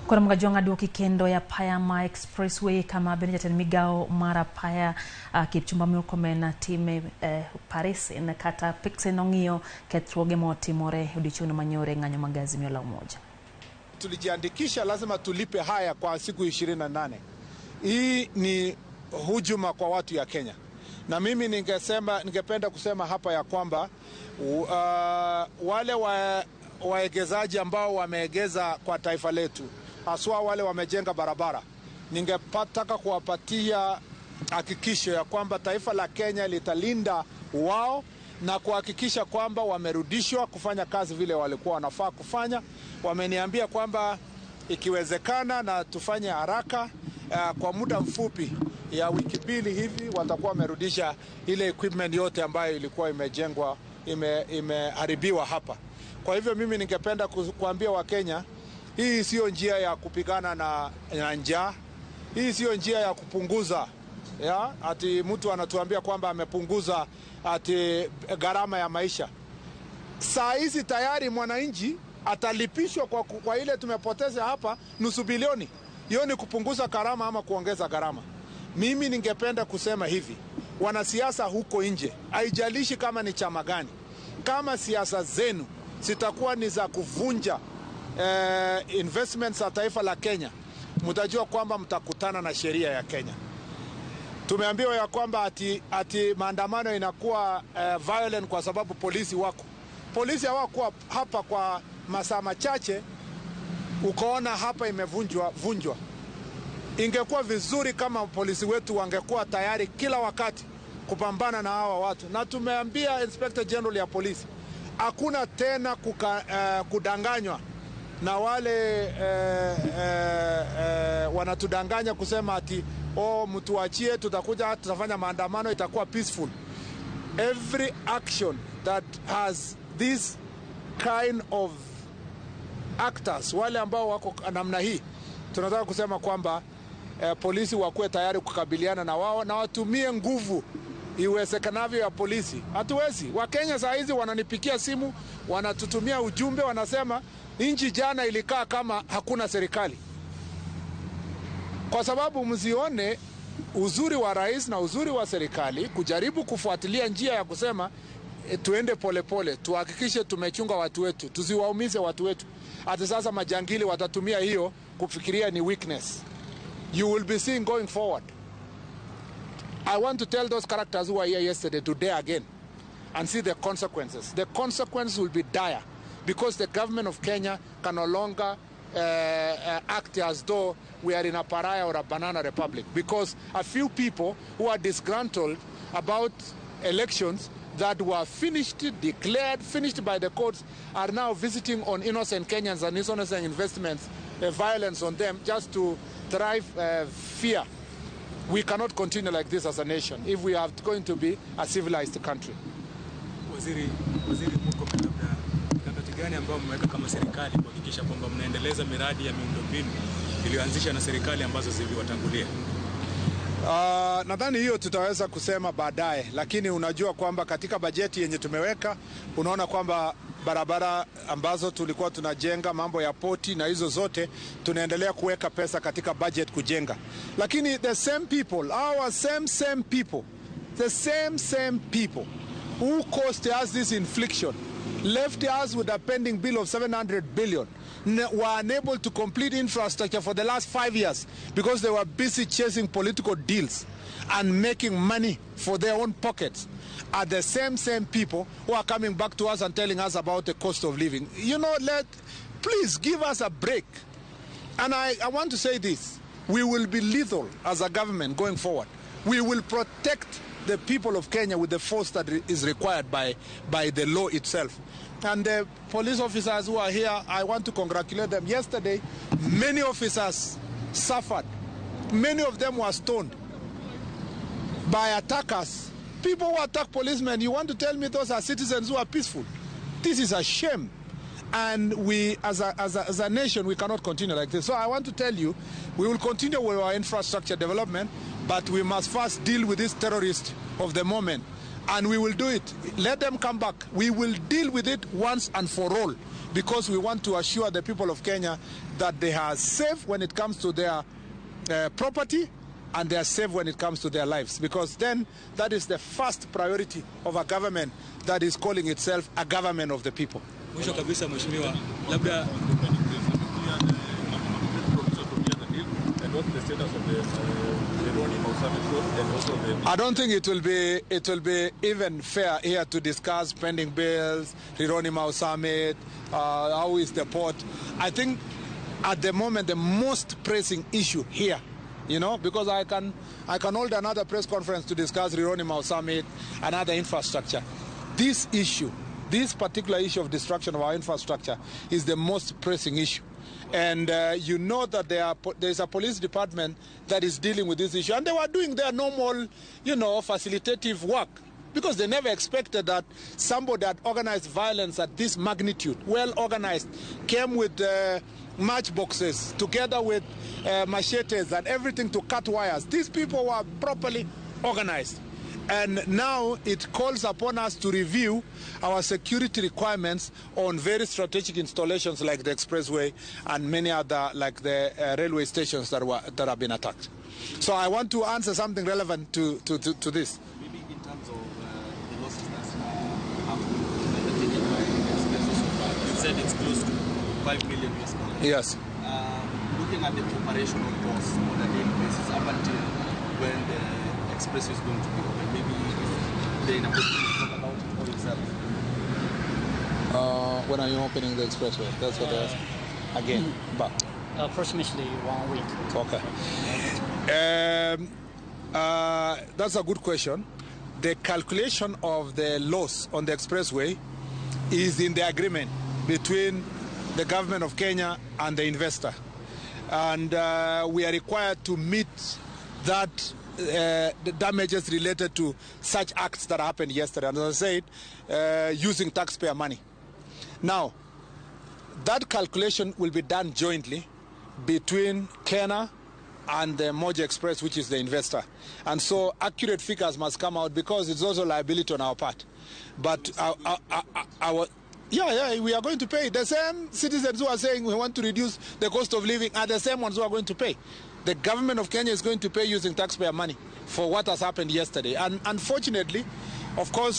Kora mga duoki kendo ya paya ma Expressway kama benjaten migao mara paya kipchumba miukomena time Paris na kata pixe nongio ketroge motimore udichuno manyore nganyo magazi miola umoja. Tulijiandikisha lazima tulipe haya kwa siku 28. Hii ni hujuma kwa watu ya Kenya. Na mimi ningependa kusema hapa ya kwamba wale waegezaji ambao wameegeza kwa taifa letu, haswa wale wamejenga barabara, ningepataka kuwapatia hakikisho ya kwamba taifa la Kenya litalinda wao na kuhakikisha kwamba wamerudishwa kufanya kazi vile walikuwa wanafaa kufanya. Wameniambia kwamba ikiwezekana na tufanye haraka, kwa muda mfupi ya wiki mbili hivi watakuwa wamerudisha ile equipment yote ambayo ilikuwa imejengwa, imeharibiwa hapa. Kwa hivyo mimi ningependa kuambia Wakenya, hii sio njia ya kupigana na njaa. Hii sio njia ya kupunguza ati mtu anatuambia kwamba amepunguza ati gharama ya maisha. Saa hizi tayari mwananchi atalipishwa kwa ile tumepoteza hapa nusu bilioni. Hiyo ni kupunguza gharama ama kuongeza gharama? Mimi ningependa kusema hivi, wanasiasa huko nje, haijalishi kama ni chama gani, kama siasa zenu sitakuwa ni za kuvunja investments za taifa la Kenya, mtajua kwamba mtakutana na sheria ya Kenya. Tumeambiwa ya kwamba ati maandamano inakuwa violent kwa sababu polisi wako. Polisi hawakuwa hapa kwa masaa machache, ukaona hapa imevunjwa. Ingekuwa vizuri kama polisi wetu wangekuwa tayari kila wakati kupambana na hawa watu. Na tumeambia Inspector General ya polisi, hakuna tena kudanganywa na wale wanatudanganya kusema ati mtuachie, tutakuja tutafanya maandamano, itakuwa peaceful. Every action that has this kind of actors, wale ambao wako namna hii, tunataka kusema kwamba polisi wakuwe tayari kukabiliana na wao na watumie nguvu iwezekanavyo ya polisi. Hatuwezi. Wakenya saa hizi wananipikia simu, wanatutumia ujumbe, wanasema nchi jana ilikaa kama hakuna serikali. Kwa sababu mzione uzuri wa rais na uzuri wa serikali kujaribu kufuatilia njia ya kusema tuende polepole, tuhakikishe tumechunga watu wetu, tusiwaumize watu wetu. Hata sasa majangili watatumia hiyo kufikiria ni weakness. You will be seeing going forward. I want to tell those characters who were here yesterday to dare again and see the consequences. The consequences will be dire because the government of Kenya can no longer act as though we are in a pariah or a banana republic, because a few people who are disgruntled about elections that were declared finished by the courts are now visiting on innocent Kenyans and innocent investments, violence on them just to drive fear. We cannot continue like this as a nation if we are going to be a civilized country. Waziri Murkomen, labda gani ambao mmeweka kama serikali kuhakikisha kwamba mnaendeleza miradi ya miundombinu iliyoanzisha na serikali ambazo ziliwatangulia? Nadhani hiyo tutaweza kusema baadaye, lakini unajua kwamba katika bajeti yenye tumeweka, unaona kwamba barabara ambazo tulikuwa tunajenga, mambo ya poti na hizo zote tunaendelea kuweka pesa katika budget kujenga. Lakini the same people, our same people, the same people who caused us this infliction, left us with a pending bill of 700 billion, were unable to complete infrastructure for the last 5 years because they were busy chasing political deals and making money for their own pockets, are the same people who are coming back to us and telling us about the cost of living. You know, please give us a break. And I want to say this, we will be lethal as a government going forward. We will protect the people of Kenya with the force that is required by the law itself. And the police officers who are here, I want to congratulate them. Yesterday, many officers suffered. Many of them were stoned by attackers. People who attack policemen, you want to tell me those are citizens who are peaceful? This is a shame. And we, as a nation, we cannot continue like this. So I want to tell you, we will continue with our infrastructure development, but we must first deal with this terrorist of the moment and we will do it. Let them come back. We will deal with it once and for all, because we want to assure the people of Kenya that they are safe when it comes to their property, and they are safe when it comes to their lives, because then that is the first priority of a government that is calling itself a government of the people. Mwisho kabisa mheshimiwa, labda I don't think it will be even fair here to discuss pending bills, Rironi Summit, how is the port. I think at the moment the most pressing issue here, you know, because I can hold another press conference to discuss Rironi Summit and other infrastructure. This particular issue of destruction of our infrastructure is the most pressing issue. And you know that there's a police department that is dealing with this issue. And they were doing their normal, you know, facilitative work, because they never expected that somebody that organized violence at this magnitude, well organized, came with matchboxes together with machetes and everything to cut wires. These people were properly organized. And now it calls upon us to review our security requirements on very strategic installations like the expressway and many other, like the railway stations that have been attacked. So I want to answer something relevant to this. Maybe in terms of the losses that have been taken by the expressway so far. You said it's close to $5 million. Yes. Looking at the operational costs on a daily basis up until when the expressway is going to be open, maybe they're in a position to talk about it for yourself. When are you opening the expressway? That's what they're again. But approximately 1 week. Okay. That's a good question. The calculation of the loss on the expressway is in the agreement between the government of Kenya and the investor, and we are required to meet that the damages related to such acts that happened yesterday, and as I said, using taxpayer money. Now, that calculation will be done jointly between Kenya and the Ramogi Express, which is the investor. And so accurate figures must come out, because it's also liability on our part. But we are going to pay. The same citizens who are saying we want to reduce the cost of living are the same ones who are going to pay. The government of Kenya is going to pay using taxpayer money for what has happened yesterday. And unfortunately, of course,